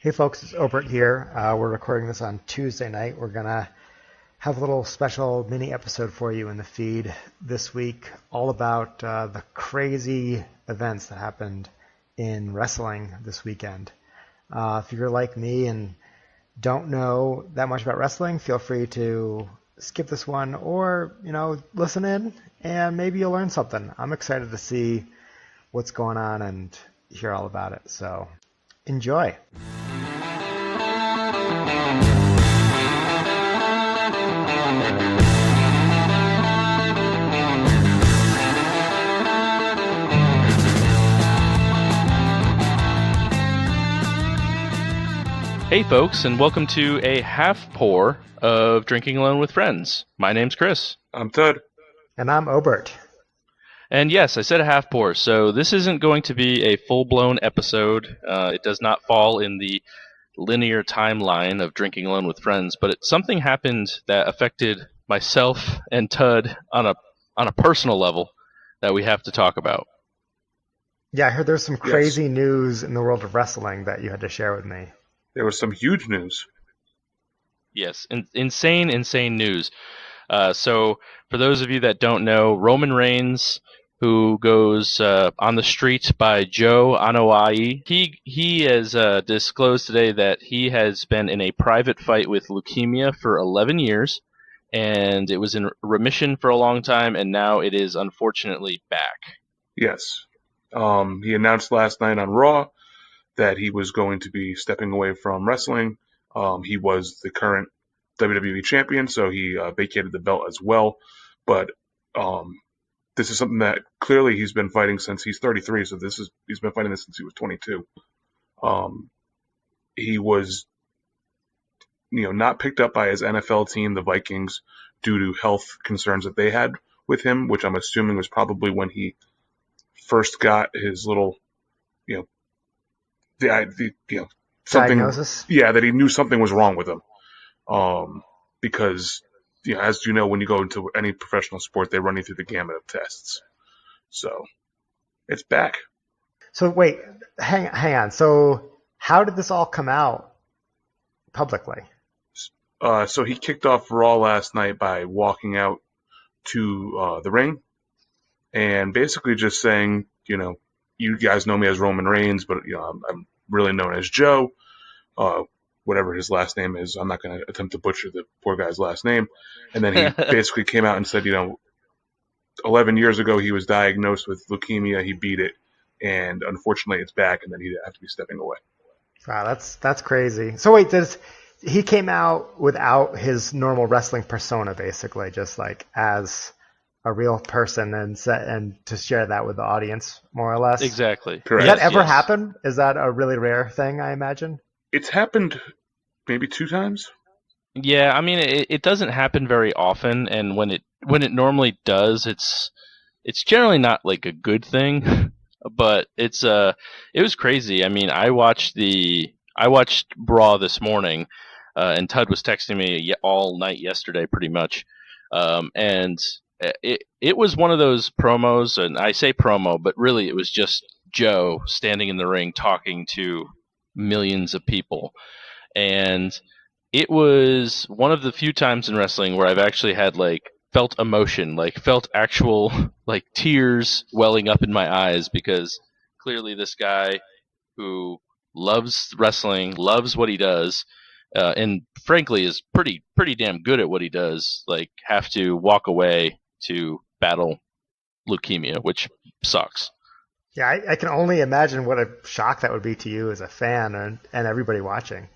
Hey folks, it's Obert here. We're recording this on Tuesday night. We're going to have a little special mini episode for you in the feed this week, all about the crazy events that happened in wrestling this weekend. If you're like me and don't know that much about wrestling, feel free to skip this one or, listen in and maybe you'll learn something. I'm excited to see what's going on and hear all about it. So enjoy. Hey folks, and welcome to a half pour of Drinking Alone with Friends. My name's Chris. I'm Ted. And I'm Obert. And yes, I said a half pour, so this isn't going to be a full-blown episode. It does not fall in the linear timeline of Drinking Alone with Friends, but something happened that affected myself and Tud on a personal level that we have to talk about. Yeah, I heard there's some crazy news in the world of wrestling that you had to share with me. There was some huge news. Yes, insane news. So, for those of you that don't know, Roman Reigns, who goes on the street by Joe Anoa'i, he has disclosed today that he has been in a private fight with leukemia for 11 years, and it was in remission for a long time, and now it is unfortunately back. Yes. He announced last night on Raw that he was going to be stepping away from wrestling. He was the current WWE champion, so he vacated the belt as well. But this is something that clearly he's been fighting since he's 33, so he's been fighting this since he was 22. He was not picked up by his NFL team, the Vikings, due to health concerns that they had with him, which I'm assuming was probably when he first got his little something, diagnosis? Yeah, that he knew something was wrong with him. Because, as you know, when you go into any professional sport, they run you through the gamut of tests. So, it's back. So wait, hang on. So how did this all come out publicly? So he kicked off Raw last night by walking out to the ring and basically just saying, you guys know me as Roman Reigns, but I'm really known as Joe, whatever his last name is. I'm not going to attempt to butcher the poor guy's last name. And then he basically came out and said, 11 years ago he was diagnosed with leukemia. He beat it, and unfortunately it's back, and then he'd have to be stepping away. Wow, that's crazy. So wait, he came out without his normal wrestling persona, basically, just like as a real person, and to share that with the audience, more or less. Exactly. Correct. Does that ever happen? Is that a really rare thing, I imagine? It's happened maybe 2 times. Yeah, I mean it doesn't happen very often, and when it normally does, it's generally not like a good thing. But it was crazy. I mean, I watched Raw this morning, and Tud was texting me all night yesterday, pretty much, and it was one of those promos, and I say promo, but really it was just Joe standing in the ring talking to millions of people. And it was one of the few times in wrestling where I've actually had felt emotion, felt actual tears welling up in my eyes, because clearly this guy who loves wrestling, loves what he does, and frankly is pretty damn good at what he does, have to walk away to battle leukemia, which sucks. Yeah, I can only imagine what a shock that would be to you as a fan and everybody watching.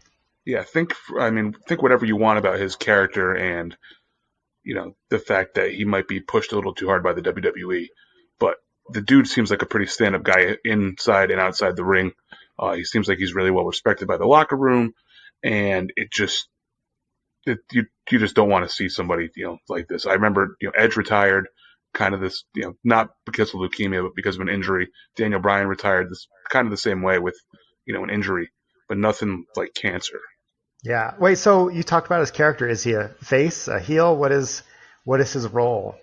Yeah, think whatever you want about his character and, the fact that he might be pushed a little too hard by the WWE, but the dude seems like a pretty stand-up guy inside and outside the ring. He seems like he's really well respected by the locker room, and you just don't want to see somebody, like this. I remember, Edge retired, kind of this, not because of leukemia, but because of an injury. Daniel Bryan retired this kind of the same way with, an injury, but nothing like cancer. Yeah. Wait, so you talked about his character. Is he a face, a heel? What is his role?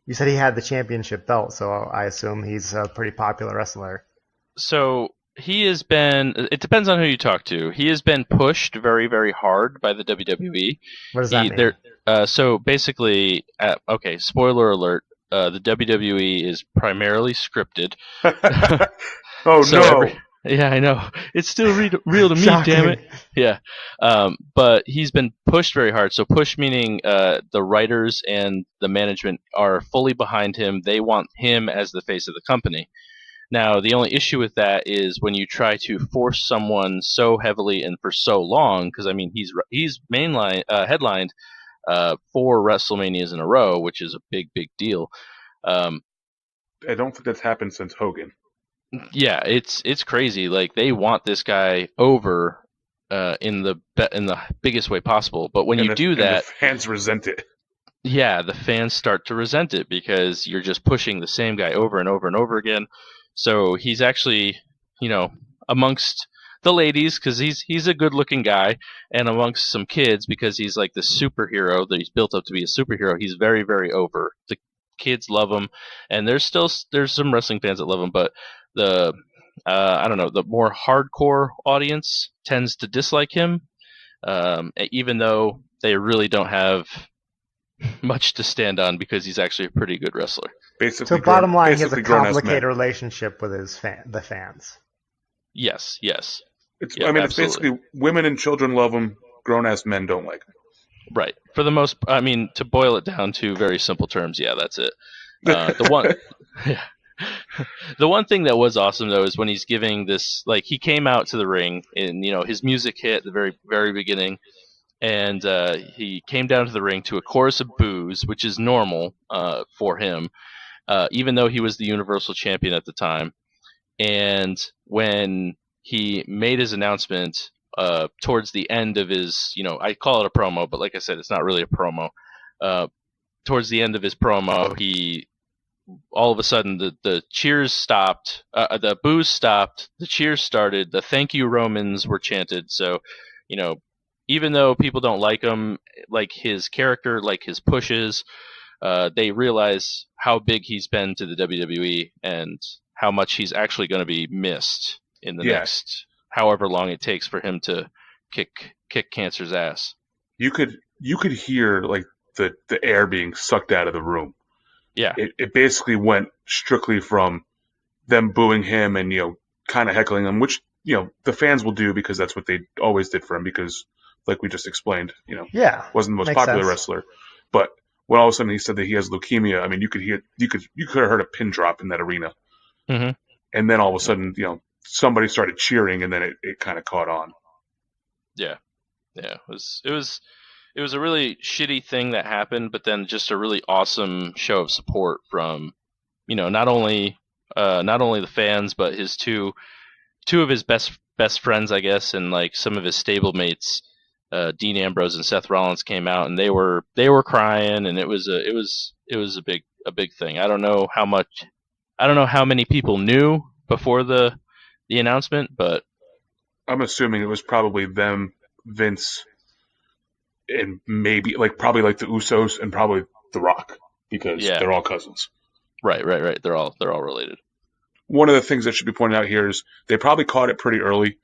You said he had the championship belt, so I assume he's a pretty popular wrestler. So he has been. It depends on who you talk to. He has been pushed very, very hard by the WWE. What does that mean? So basically, okay. Spoiler alert: the WWE is primarily scripted. Oh So no! yeah, I know it's still real to me. Damn it. Yeah, but he's been pushed very hard. So push meaning the writers and the management are fully behind him. They want him as the face of the company. Now, the only issue with that is when you try to force someone so heavily and for so long, because I mean he's headlined 4 WrestleManias in a row, which is a big deal. Um, I don't think that's happened since Hogan. yeah, it's crazy. Like they want this guy over in the biggest way possible. But when you do that, the fans resent it. Yeah, the fans start to resent it because you're just pushing the same guy over and over and over again. So he's actually, amongst the ladies because he's a good-looking guy, and amongst some kids because he's like the superhero that he's built up to be a superhero. He's very, very over. The kids love him, and there's some wrestling fans that love him, but the I don't know, the more hardcore audience tends to dislike him, even though they really don't have much to stand on because he's actually a pretty good wrestler. So bottom line, he has a complicated relationship with the fans. Yes. It's basically women and children love him. Grown-ass men don't like him. Right. For the most, to boil it down to very simple terms, yeah, that's it. The one thing that was awesome though is when he's giving this, like he came out to the ring and his music hit at the very, very beginning. And he came down to the ring to a chorus of boos, which is normal for him, even though he was the Universal Champion at the time. And when he made his announcement towards the end of his, I call it a promo, but like I said, it's not really a promo. Towards the end of his promo, he all of a sudden the cheers stopped, the boos stopped, the cheers started, the thank you Romans were chanted. So, even though people don't like him, like his character, like his pushes, they realize how big he's been to the WWE and how much he's actually going to be missed in the next however long it takes for him to kick cancer's ass. You could hear like the air being sucked out of the room. Yeah. It basically went strictly from them booing him and kind of heckling him, which the fans will do because that's what they always did for him because, like we just explained, wasn't the most popular wrestler. But when all of a sudden he said that he has leukemia, I mean, you could have heard a pin drop in that arena. Mm-hmm. And then all of a sudden, somebody started cheering, and then it kind of caught on. Yeah. It was a really shitty thing that happened, but then just a really awesome show of support from, not only the fans, but his two of his best friends, I guess, and like some of his stablemates. Dean Ambrose and Seth Rollins came out, and they were crying, and it was a big thing. I don't know how many people knew before the announcement, but I'm assuming it was probably them, Vince, and maybe probably the Usos and probably The Rock because they're all cousins. Right. They're all related. One of the things that should be pointed out here is they probably caught it pretty early.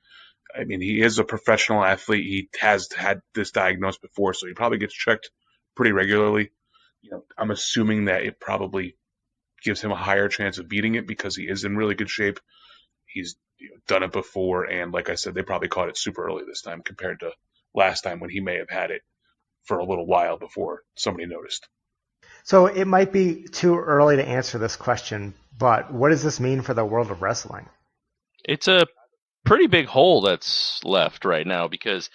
I mean, he is a professional athlete. He has had this diagnosed before, so he probably gets checked pretty regularly. I'm assuming that it probably gives him a higher chance of beating it because he is in really good shape. He's done it before, and like I said, they probably caught it super early this time compared to last time when he may have had it for a little while before somebody noticed. So it might be too early to answer this question, but what does this mean for the world of wrestling? It's a pretty big hole that's left right now because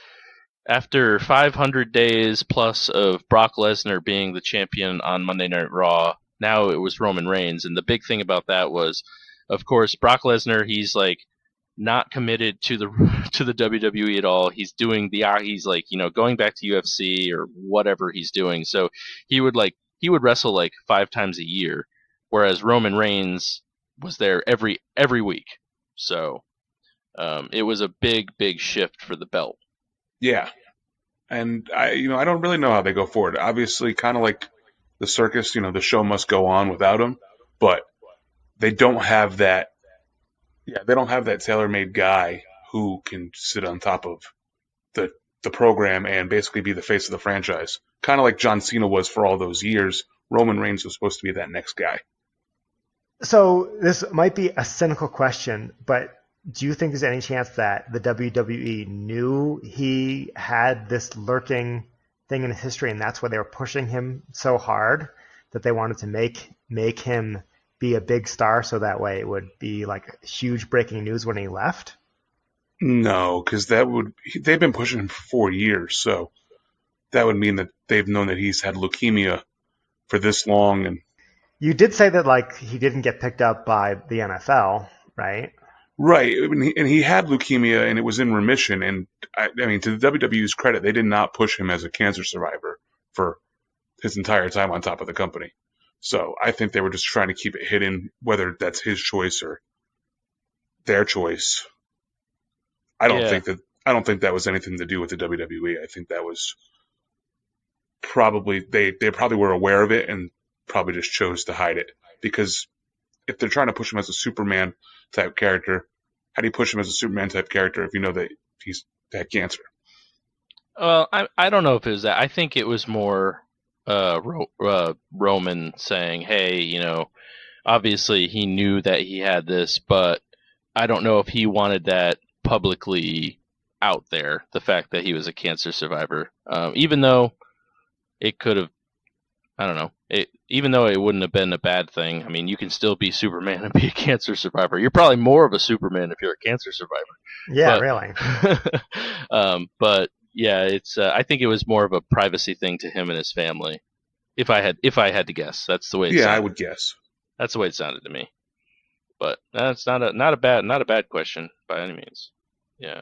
after 500 days plus of Brock Lesnar being the champion on Monday Night Raw, now it was Roman Reigns. And the big thing about that was, of course, Brock Lesnar, he's like not committed to the WWE at all. He's doing he's like, going back to UFC or whatever he's doing. So he would wrestle like 5 times a year, whereas Roman Reigns was there every week. So it was a big shift for the belt. Yeah. And I don't really know how they go forward. Obviously, kind of like the circus, the show must go on without him, but they don't have that Yeah, they don't have that tailor-made guy who can sit on top of the the program and basically be the face of the franchise. Kind of like John Cena was for all those years. Roman Reigns was supposed to be that next guy. So this might be a cynical question, but do you think there's any chance that the WWE knew he had this lurking thing in his history, and that's why they were pushing him so hard that they wanted to make him be a big star, so that way it would be like huge breaking news when he left? No, because they've been pushing him for 4 years, so that would mean that they've known that he's had leukemia for this long. And You did say that like he didn't get picked up by the NFL, right? right, and he had leukemia and it was in remission. And I mean, to the WWE's credit, they did not push him as a cancer survivor for his entire time on top of the company. So I think they were just trying to keep it hidden, whether that's his choice or their choice. I don't Yeah. think that I don't think that was anything to do with the WWE. I think that was probably they probably were aware of it and probably just chose to hide it. Because if they're trying to push him as a Superman type character, how do you push him as a Superman type character if you know that he's had cancer? Well, I don't know if it was that. I think it was more Roman saying, "Hey, obviously he knew that he had this, but I don't know if he wanted that publicly out there. The fact that he was a cancer survivor, even though it could have, I don't know, even though it wouldn't have been a bad thing. I mean, you can still be Superman and be a cancer survivor. You're probably more of a Superman if you're a cancer survivor. Yeah, But, really. but yeah, it's. I think it was more of a privacy thing to him and his family. If I had to guess, that's the way it Yeah, I sounded. would guess. That's the way it sounded to me. But that's not a bad question by any means. Yeah.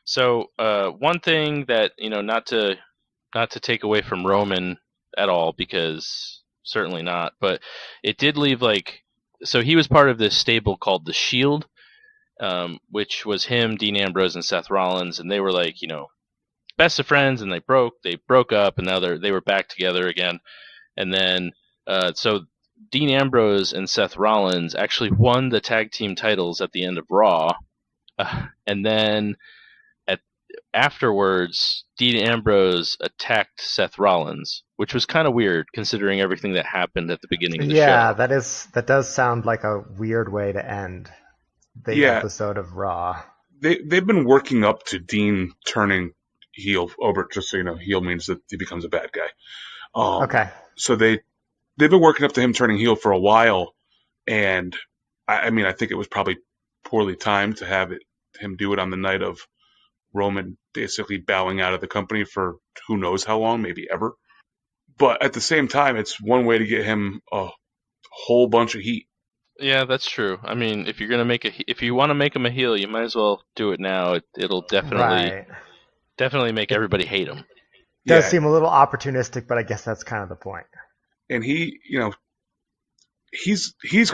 So one thing that not to take away from Roman at all, because certainly not, but it did leave so he was part of this stable called the Shield, which was him, Dean Ambrose, and Seth Rollins, and they were best of friends, and they broke up, and now they were back together again, and then so Dean Ambrose and Seth Rollins actually won the tag team titles at the end of Raw, and then afterwards, Dean Ambrose attacked Seth Rollins, which was kind of weird considering everything that happened at the beginning of the Yeah, show. that does sound like a weird way to end the Yeah, episode of Raw. they've been working up to Dean turning heel. Obert, just so you know, heel means that he becomes a bad guy. Okay. So they've been working up to him turning heel for a while, and I mean, I think it was probably poorly timed to have him do it on the night of Roman basically bowing out of the company for who knows how long, maybe ever. But at the same time, it's one way to get him a whole bunch of heat. Yeah, that's true. I mean, if you want to make him a heel, you might as well do it now. It'll definitely Right. make It everybody hate him. does Yeah, seem a little opportunistic, but I guess that's kind of the point. and he's going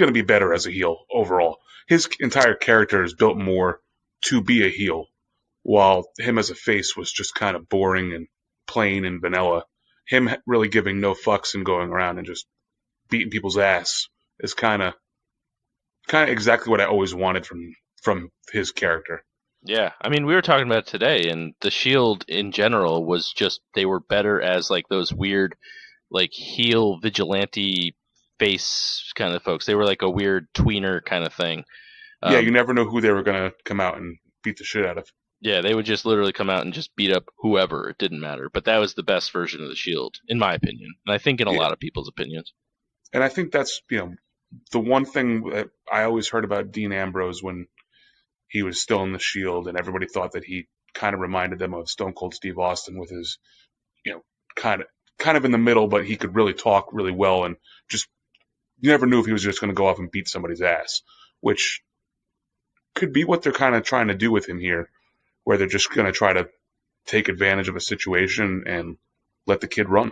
to be better as a heel overall. His entire character is built more to be a heel, while him as a face was just kind of boring and plain and vanilla. Him really giving no fucks and going around and just beating people's ass is kind of exactly what I always wanted from his character. Yeah, I mean, we were talking about it today, and the Shield in general was just they were better as those weird, heel vigilante face kind of folks. They were like a weird tweener kind of thing. Yeah, you never know who they were going to come out and beat the shit out of. Yeah, they would just literally come out and just beat up whoever. It didn't matter. But that was the best version of the Shield, in my opinion, and I think in a Yeah. lot of people's opinions. And I think that's, the one thing that I always heard about Dean Ambrose when he was still in the Shield, and everybody thought that he kind of reminded them of Stone Cold Steve Austin with his, kind of in the middle, but he could really talk really well, and just you never knew if he was just going to go off and beat somebody's ass, which could be what they're kind of trying to do with him here, where they're just going to try to take advantage of a situation and let the kid run.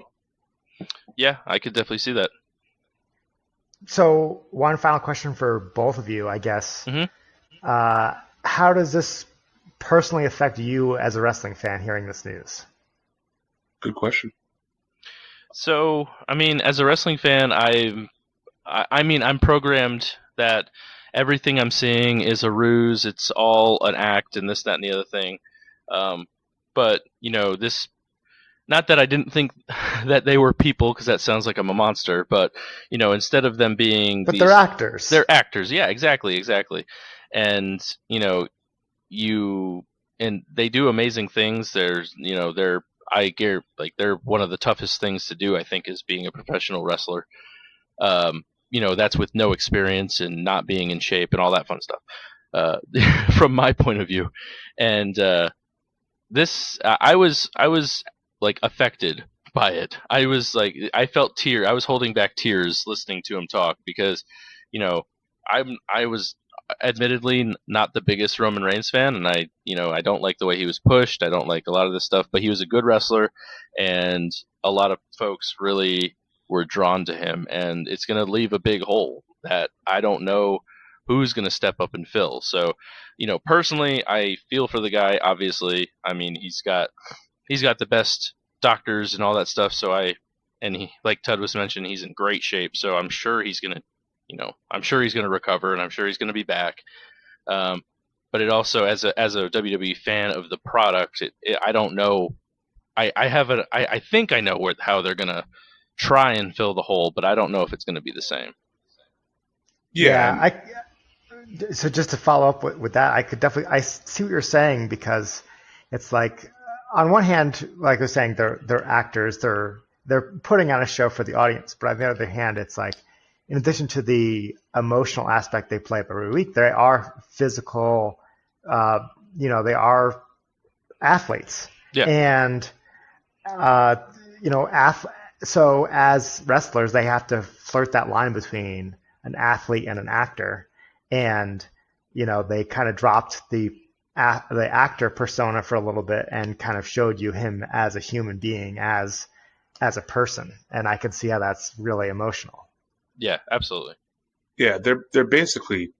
Yeah, I could definitely see that. So, one final question for both of you, I guess. Mhm. How does this personally affect you as a wrestling fan hearing this news? Good question. So, I mean, as a wrestling fan, I'm programmed that everything I'm seeing is a ruse. It's all an act, and this, that, and the other thing. But this. Not that I didn't think that they were people, because that sounds like I'm a monster. But instead of them being But they're actors. They're actors. Yeah, exactly. And and they do amazing things. There's they're they're one of the toughest things to do, I think, is being a professional wrestler. That's with no experience and not being in shape and all that fun stuff. From my point of view, and I was like affected by it. I felt tears. I was holding back tears listening to him talk, because I was admittedly not the biggest Roman Reigns fan, and I don't like the way he was pushed. I don't like a lot of this stuff, but he was a good wrestler, and a lot of folks really were drawn to him, and it's going to leave a big hole that I don't know who's going to step up and fill. So, personally, I feel for the guy. Obviously, I mean, he's got the best doctors and all that stuff. So he, like Tud was mentioning, he's in great shape. So I'm sure he's gonna, recover, and I'm sure he's gonna be back. But it also, as a WWE fan of the product, I don't know. I think I know how they're gonna try and fill the hole, but I don't know if it's gonna be the same. Yeah. So just to follow up with that, I see what you're saying, because it's like, on one hand, like I was saying, they're actors, they're putting on a show for the audience, but on the other hand, it's like, in addition to the emotional aspect they play up every week, they are physical, they are athletes. Yeah. And so as wrestlers, they have to flirt that line between an athlete and an actor, and they kind of dropped the actor persona for a little bit and kind of showed you him as a human being, as a person, and I can see how that's really emotional. Yeah, absolutely. Yeah, they're basically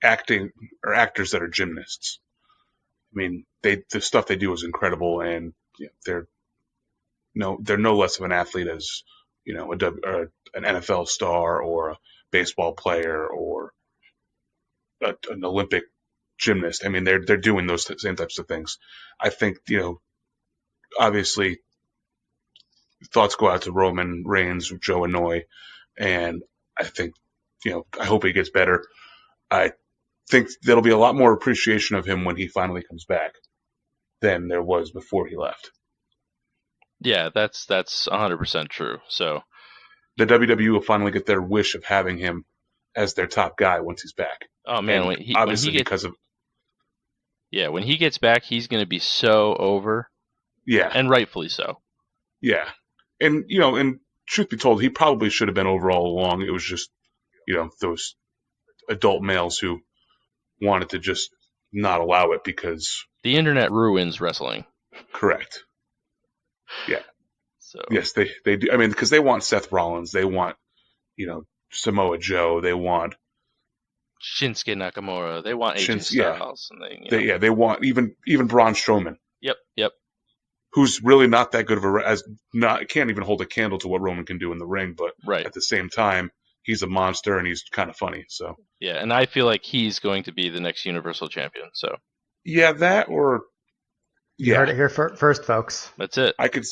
acting, or actors that are gymnasts. I mean, the stuff they do is incredible, and they're no less of an athlete as an NFL star or a baseball player or an Olympic gymnast. I mean, they're doing those same types of things. I think obviously, thoughts go out to Roman Reigns, Joe Inoue, and I think I hope he gets better. I think there'll be a lot more appreciation of him when he finally comes back than there was before he left. Yeah, that's 100% true. So the WWE will finally get their wish of having him as their top guy once he's back. Oh man, when he gets back, he's going to be so over. Yeah, and rightfully so. Yeah, and and truth be told, he probably should have been over all along. It was just those adult males who wanted to just not allow it because the internet ruins wrestling. Correct. Yeah. So yes, they do. I mean, because they want Seth Rollins, they want Samoa Joe, they want Shinsuke Nakamura, they want AJ Styles, and they want even Braun Strowman. Yep. Who's really not that good of can't even hold a candle to what Roman can do in the ring, but at the same time, he's a monster and he's kind of funny. So yeah, and I feel like he's going to be the next Universal Champion. So yeah, that or you heard it here first, folks. That's it. I could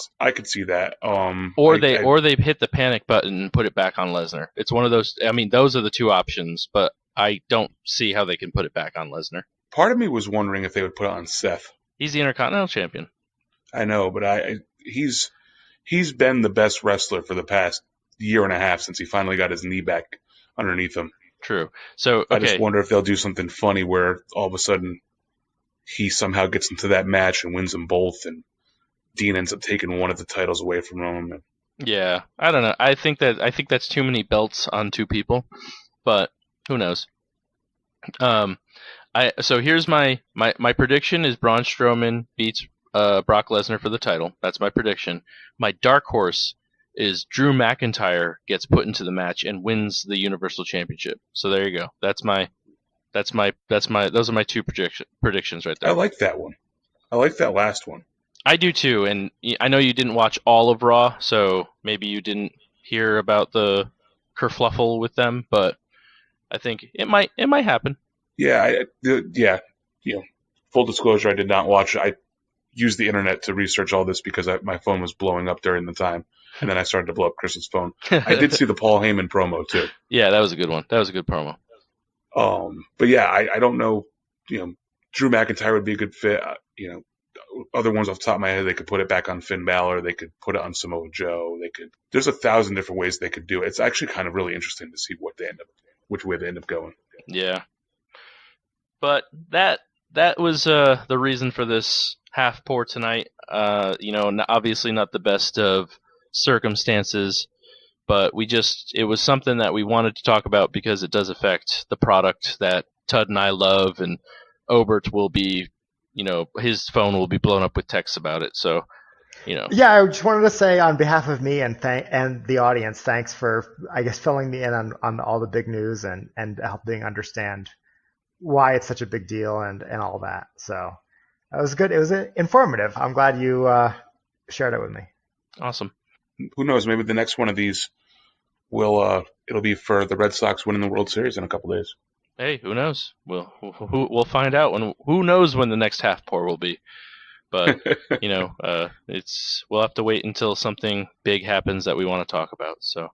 see that. Or they hit the panic button and put it back on Lesnar. It's one of those. I mean, those are the two options, but I don't see how they can put it back on Lesnar. Part of me was wondering if they would put it on Seth. He's the Intercontinental Champion. I know, but he's been the best wrestler for the past year and a half since he finally got his knee back underneath him. True. So okay. I just wonder if they'll do something funny where all of a sudden he somehow gets into that match and wins them both, and Dean ends up taking one of the titles away from him. Yeah, I don't know. I think that's too many belts on two people, but who knows? So here's my prediction is Braun Strowman beats Brock Lesnar for the title. That's my prediction. My dark horse is Drew McIntyre gets put into the match and wins the Universal Championship. So there you go. Those are my two predictions right there. I like that one. I like that last one. I do too, and I know you didn't watch all of Raw, so maybe you didn't hear about the kerfluffle with them, but I think it might happen. Yeah, full disclosure, I did not watch. I used the internet to research all this because my phone was blowing up during the time, and then I started to blow up Chris's phone. I did see the Paul Heyman promo too. Yeah, that was a good one. That was a good promo. But yeah, I don't know. Drew McIntyre would be a good fit. Other ones off the top of my head, they could put it back on Finn Balor. They could put it on Samoa Joe. There's 1,000 different ways they could do it. It's actually kind of really interesting to see which way they end up going. Yeah. But that was the reason for this half pour tonight. Obviously not the best of circumstances, but it was something that we wanted to talk about because it does affect the product that Tud and I love, and Obert will be, his phone will be blown up with texts about it. So, Yeah, I just wanted to say on behalf of me and the audience, thanks for, I guess, filling me in on all the big news and helping understand why it's such a big deal and all that. So that was good. It was informative. I'm glad you shared it with me. Awesome. Who knows? Maybe the next one of these it'll be for the Red Sox winning the World Series in a couple days. Hey, who knows? We'll find out who knows when the next half pour will be. But we'll have to wait until something big happens that we want to talk about. So,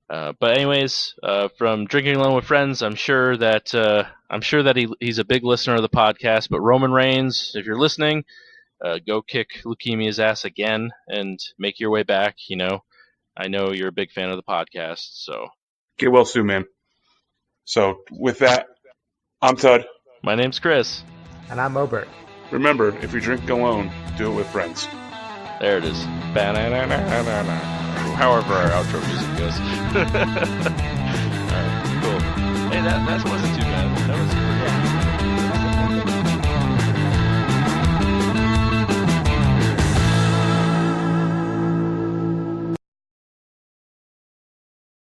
but anyways, from Drinking Alone with Friends, I'm sure that he's a big listener of the podcast. But Roman Reigns, if you're listening, go kick Leukemia's ass again and make your way back. I know you're a big fan of the podcast, so get well soon, man. So with that, I'm Tud. My name's Chris. And I'm Obert. Remember, if you drink alone, do it with friends. There it is. However our outro music goes. All right, cool. Hey, that wasn't too bad. That was pretty